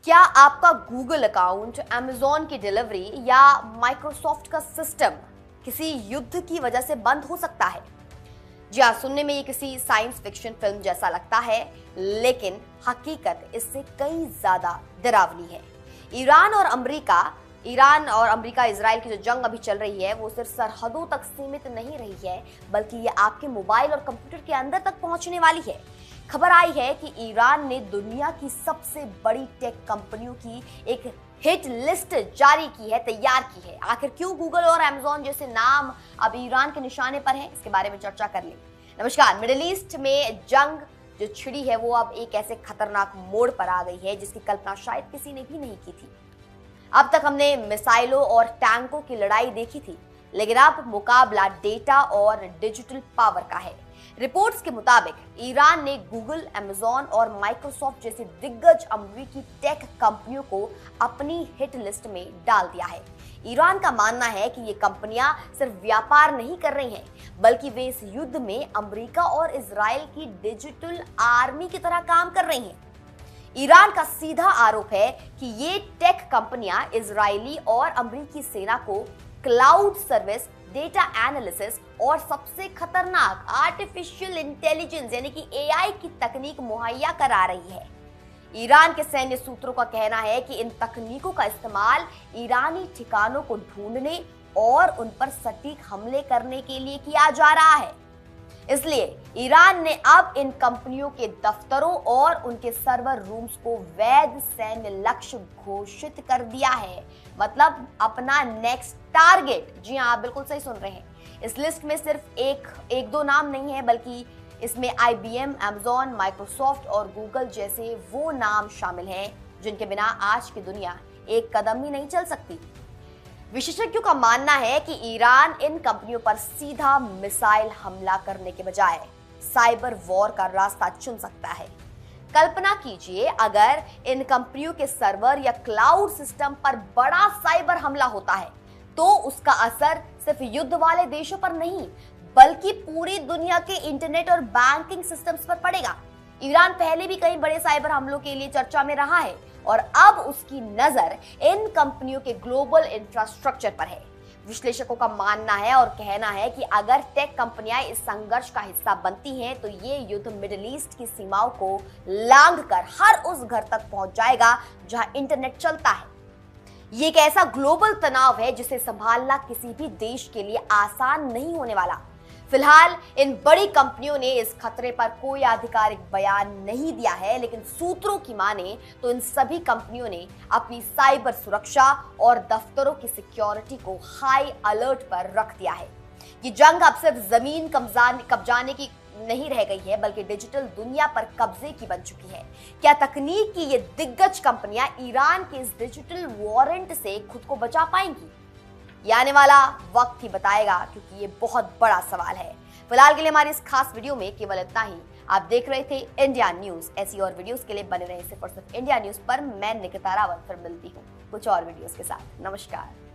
क्या आपका Google account, Amazon की डिलीवरी या माइक्रोसॉफ्ट का सिस्टम किसी युद्ध की वजह से बंद हो सकता है? जी हाँ, सुनने में ये किसी साइंस फिक्शन फिल्म जैसा लगता है, लेकिन हकीकत इससे कई ज्यादा डरावनी है। ईरान और अमेरिका इजराइल की जो जंग अभी चल रही है वो सिर्फ सरहदों तक सीमित नहीं रही है, बल्कि ये आपके मोबाइल और कंप्यूटर के अंदर तक पहुंचने वाली है। खबर आई है कि ईरान ने दुनिया की सबसे बड़ी टेक कंपनियों की एक हिट लिस्ट जारी की है, तैयार की है। आखिर क्यों गूगल और अमेजॉन जैसे नाम अब ईरान के निशाने पर हैं, इसके बारे में चर्चा कर लें। नमस्कार। मिडिल ईस्ट में जंग जो छिड़ी है वो अब एक ऐसे खतरनाक मोड़ पर आ गई है जिसकी कल्पना शायद किसी ने भी नहीं की थी। अब तक हमने मिसाइलों और टैंकों की लड़ाई देखी थी, लेकिन अब मुकाबला डेटा और डिजिटल पावर का है। रिपोर्ट्स के मुताबिक ईरान ने गूगल, अमेजॉन और माइक्रोसॉफ्ट जैसी दिग्गज अमेरिकी टेक कंपनियों को अपनी हिट लिस्ट में डाल दिया है। ईरान का मानना है कि ये कंपनियां सिर्फ व्यापार नहीं कर रही हैं, बल्कि वे इस युद्ध में अमेरिका और इजराइल की डिजिटल आर्मी की तरह काम कर रही हैं। ईरान का सीधा आरोप है कि ये टेक कंपनियां इजरायली और अमेरिकी सेना को क्लाउड सर्विस, डेटा एनालिसिस और सबसे खतरनाक आर्टिफिशियल इंटेलिजेंस यानी कि एआई की तकनीक मुहैया करा रही है। ईरान के सैन्य सूत्रों का कहना है कि इन तकनीकों का इस्तेमाल ईरानी ठिकानों को ढूंढने और उन पर सटीक हमले करने के लिए किया जा रहा है। इसलिए ईरान ने अब इन कंपनियों के दफ्तरों और उनके सर्वर रूम्स को वैध सैन्य लक्ष्य घोषित कर दिया है, मतलब अपना नेक्स्ट टारगेट। जी हाँ, आप बिल्कुल सही सुन रहे हैं। इस लिस्ट में सिर्फ एक दो नाम नहीं है, बल्कि इसमें IBM, अमेजॉन, माइक्रोसॉफ्ट और गूगल जैसे वो नाम शामिल हैं जिनके बिना आज की दुनिया एक कदम ही नहीं चल सकती। विशेषज्ञों का मानना है कि ईरान इन कंपनियों पर सीधा मिसाइल हमला करने के बजाय साइबर वॉर का रास्ता चुन सकता है। कल्पना कीजिए, अगर इन कंपनियों के सर्वर या क्लाउड सिस्टम पर बड़ा साइबर हमला होता है तो उसका असर सिर्फ युद्ध वाले देशों पर नहीं, बल्कि पूरी दुनिया के इंटरनेट और बैंकिंग सिस्टम्स पर पड़ेगा। ईरान पहले भी कई बड़े साइबर हमलों के लिए चर्चा में रहा है और अब उसकी नजर इन कंपनियों के ग्लोबल इंफ्रास्ट्रक्चर पर है। विश्लेषकों का मानना है और कहना है कि अगर टेक कंपनियां इस संघर्ष का हिस्सा बनती हैं तो ये युद्ध मिडिल ईस्ट की सीमाओं को लांघकर हर उस घर तक पहुंच जाएगा जहां इंटरनेट चलता है। ये एक ऐसा ग्लोबल तनाव है जिसे संभालना किसी भी देश के लिए आसान नहीं होने वाला। फिलहाल इन बड़ी कंपनियों ने इस खतरे पर कोई आधिकारिक बयान नहीं दिया है, लेकिन सूत्रों की माने तो इन सभी कंपनियों ने अपनी साइबर सुरक्षा और दफ्तरों की सिक्योरिटी को हाई अलर्ट पर रख दिया है। ये जंग अब सिर्फ जमीन कब्जाने की नहीं रह गई है, बल्कि डिजिटल दुनिया पर कब्जे की बन चुकी है। क्या तकनीक की ये दिग्गज कंपनियां ईरान के इस डिजिटल वॉरेंट से खुद को बचा पाएंगी? ये आने वाला वक्त ही बताएगा, क्योंकि ये बहुत बड़ा सवाल है। फिलहाल के लिए हमारी इस खास वीडियो में केवल इतना ही। आप देख रहे थे इंडिया न्यूज। ऐसी और वीडियोस के लिए बने रहे सिर्फ और सिर्फ इंडिया न्यूज पर। मैं निकिता रावत फिर मिलती हूँ कुछ और वीडियोस के साथ। नमस्कार।